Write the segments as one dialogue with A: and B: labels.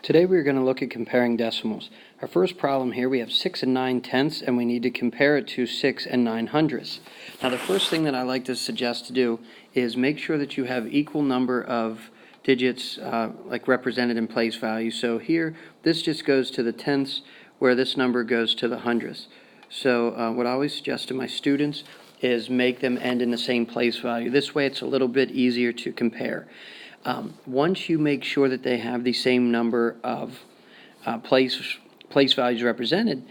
A: Today we're going to look at comparing decimals. Our first problem here, we have 6 and 9/10 and we need to compare it to 6 and 9/100. Now the first thing that I like to suggest to do is make sure that you have equal number of digits like represented in place value. So here this just goes to the tenths where this number goes to the hundredths. So what I always suggest to my students is make them end in the same place value. This way it's a little bit easier to compare. Once you make sure that they have the same number of place values represented,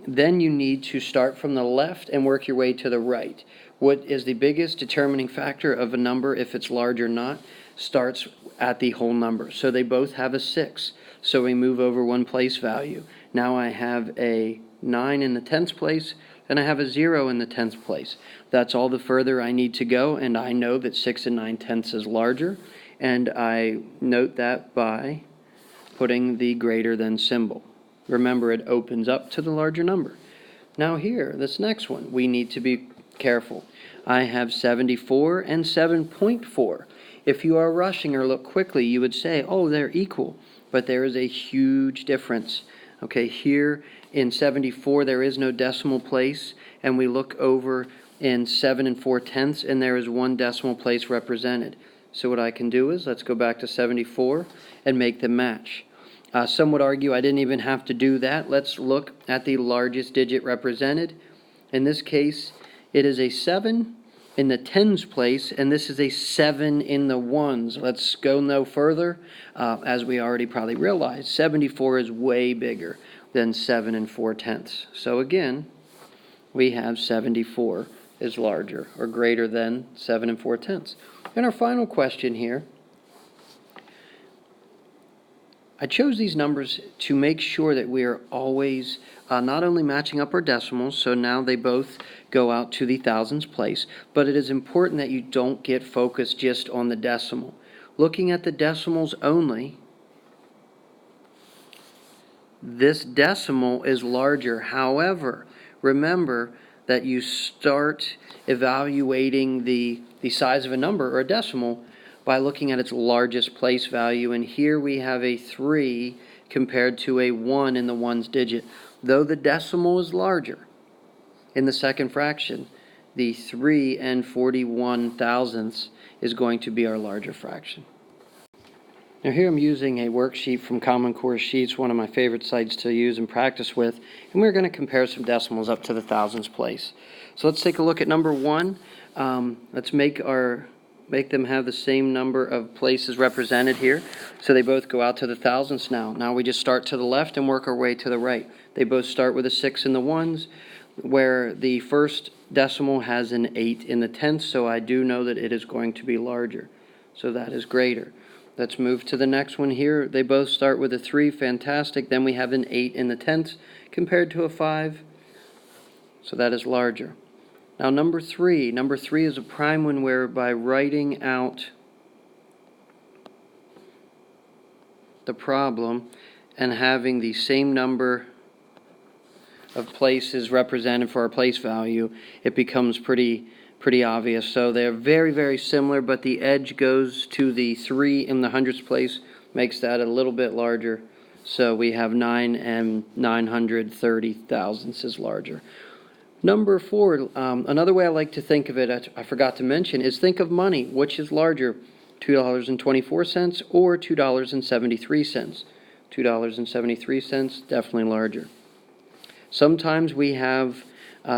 A: then you need to start from the left and work your way to the right. What is the biggest determining factor of a number, if it's large or not, starts at the whole number. So they both have a 6. So we move over one place value. Now I have a 9 in the tenths place, and I have a 0 in the tenths place. That's all the further I need to go, and I know that 6 and 9/10 is larger. And I note that by putting the greater than symbol. Remember, it opens up to the larger number. Now here, this next one, we need to be careful. I have 74 and 7.4. If you are rushing or look quickly, you would say, oh, they're equal. But there is a huge difference. Okay, here in 74, there is no decimal place. And we look over in 7 and 4/10, and there is one decimal place represented. So what I can do is, let's go back to 74 and make them match. Some would argue I didn't even have to do that. Let's look at the largest digit represented. In this case, it is a 7 in the tens place, and this is a 7 in the ones. Let's go no further. As we already probably realized, 74 is way bigger than 7 and 4/10. So again, we have 74 is larger or greater than 7 and 4/10. And our final question here, I chose these numbers to make sure that we are always not only matching up our decimals, so now they both go out to the thousands place, but it is important that you don't get focused just on the decimal. Looking at the decimals only, this decimal is larger. However, remember that you start evaluating the size of a number or a decimal by looking at its largest place value. And here we have a 3 compared to a 1 in the ones digit. Though the decimal is larger in the second fraction, the 3 and 41 thousandths is going to be our larger fraction. Now here I'm using a worksheet from Common Core Sheets, one of my favorite sites to use and practice with, and we're going to compare some decimals up to the thousands place. So let's take a look at number 1. Let's make them have the same number of places represented here. So they both go out to the thousands now. Now we just start to the left and work our way to the right. They both start with a 6 in the ones, where the first decimal has an 8 in the tenths, so I do know that it is going to be larger. So that is greater. Let's move to the next one here. They both start with a 3, fantastic. Then we have an 8 in the tenths compared to a 5, so that is larger. Now number 3 is a prime one where by writing out the problem and having the same number of places represented for our place value, it becomes pretty obvious. So they're very, very similar, but the edge goes to the 3 in the hundredths place, makes that a little bit larger. So we have 9 and 930 thousandths is larger. Number 4, another way I like to think of it, I forgot to mention, is think of money. Which is larger, $2.24 or $2.73? $2.73, definitely larger. Sometimes we have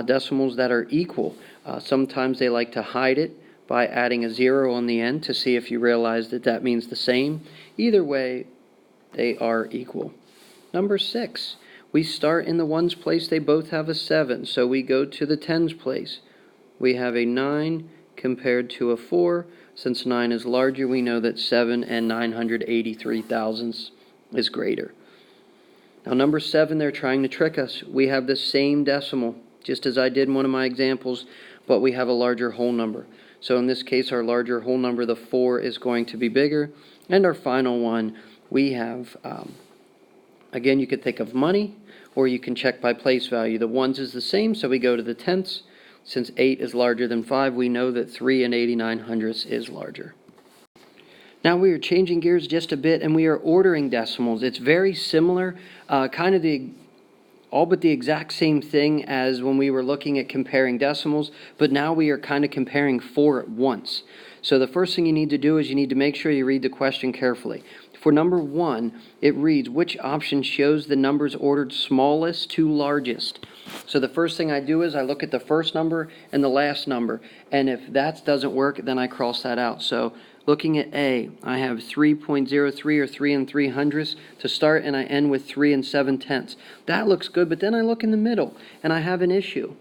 A: decimals that are equal. Sometimes they like to hide it by adding a 0 on the end to see if you realize that that means the same. Either way, they are equal. Number 6. We start in the ones place, they both have a 7, so we go to the tens place. We have a 9 compared to a 4. Since 9 is larger, we know that 7 and 983 thousandths is greater. Now number 7, they're trying to trick us. We have the same decimal, just as I did in one of my examples, but we have a larger whole number. So in this case, our larger whole number, the 4, is going to be bigger. And our final one, we have... again, you could think of money, or you can check by place value. The ones is the same, so we go to the tenths. Since 8 is larger than 5, we know that 3 and 89 hundredths is larger. Now we are changing gears just a bit, and we are ordering decimals. It's very similar, kind of all but the exact same thing as when we were looking at comparing decimals, but now we are kind of comparing 4 at once. So the first thing you need to do is you need to make sure you read the question carefully. For number 1, it reads, which option shows the numbers ordered smallest to largest? So the first thing I do is I look at the first number and the last number, and if that doesn't work, then I cross that out. So looking at A, I have 3.03 or 3 3/100 to start, and I end with 3 7/10. That looks good, but then I look in the middle, and I have an issue.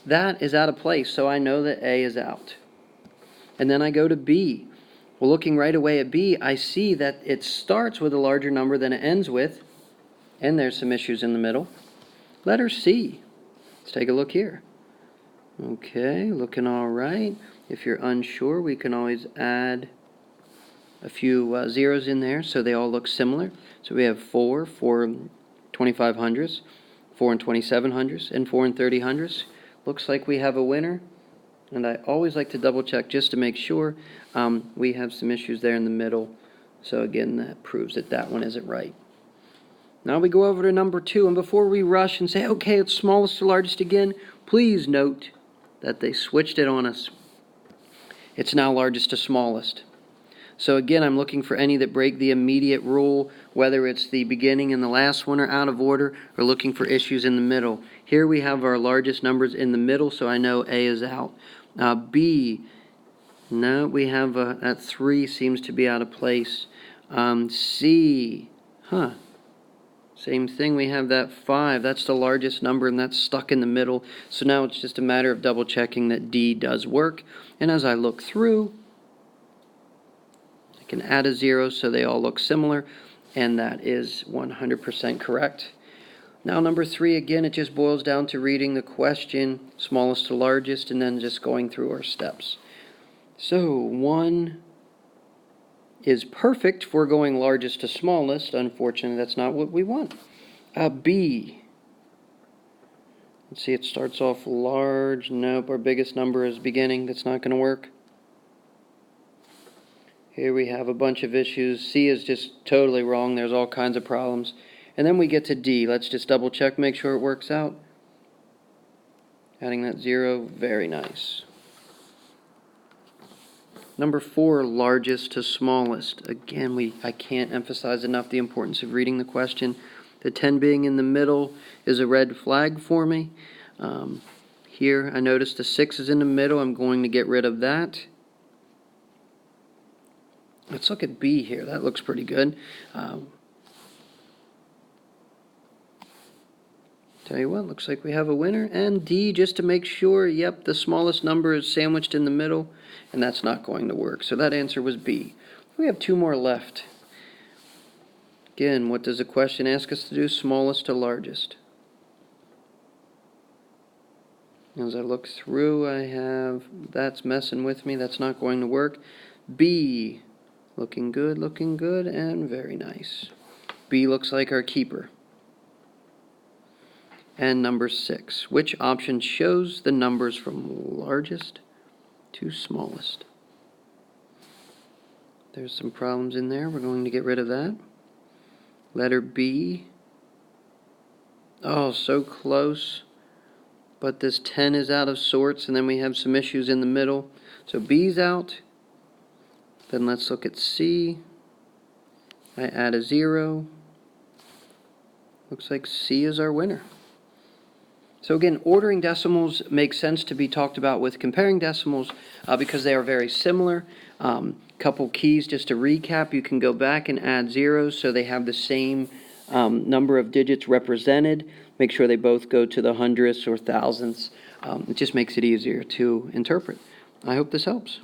A: That is out of place, so I know that A is out. And then I go to B. Well, looking right away at B, I see that it starts with a larger number than it ends with, and there's some issues in the middle. Letter C. Let's take a look here. Okay, looking all right. If you're unsure, we can always add a few zeros in there so they all look similar. So we have 4 25/100, 4 27/100, and 4 30/100. Looks like we have a winner. And I always like to double check just to make sure. We have some issues there in the middle. So again, that proves that that one isn't right. Now we go over to number 2. And before we rush and say, okay, it's smallest to largest again, please note that they switched it on us. It's now largest to smallest. So again, I'm looking for any that break the immediate rule, whether it's the beginning and the last one are out of order, or looking for issues in the middle. Here we have our largest numbers in the middle, so I know A is out. B, no, we have that 3 seems to be out of place. C, same thing, we have that 5. That's the largest number, and that's stuck in the middle. So now it's just a matter of double checking that D does work. And as I look through, I can add a 0 so they all look similar, and that is 100% correct. Now number 3, again, it just boils down to reading the question, smallest to largest, and then just going through our steps. So 1 is perfect for going largest to smallest. Unfortunately, that's not what we want. B. Let's see, it starts off large. Nope, our biggest number is beginning. That's not going to work. Here we have a bunch of issues. C is just totally wrong. There's all kinds of problems. And then we get to D. Let's just double check, make sure it works out. Adding that 0, very nice. Number 4, largest to smallest. Again, I can't emphasize enough the importance of reading the question. The 10 being in the middle is a red flag for me. Here, I notice the 6 is in the middle. I'm going to get rid of that. Let's look at B here. That looks pretty good. Tell you what, looks like we have a winner. And D, just to make sure, yep, the smallest number is sandwiched in the middle, and that's not going to work. So that answer was B. We have 2 more left. Again, what does the question ask us to do? Smallest to largest. As I look through, I have, that's messing with me. That's not going to work. B, looking good, and very nice. B looks like our keeper. And number 6, which option shows the numbers from largest to smallest? There's some problems in there. We're going to get rid of that. Letter B. Oh, so close. But this 10 is out of sorts, and then we have some issues in the middle. So B's out. Then let's look at C. I add a 0. Looks like C is our winner. So again, ordering decimals makes sense to be talked about with comparing decimals because they are very similar. Couple keys just to recap. You can go back and add zeros so they have the same number of digits represented. Make sure they both go to the hundredths or thousandths. It just makes it easier to interpret. I hope this helps.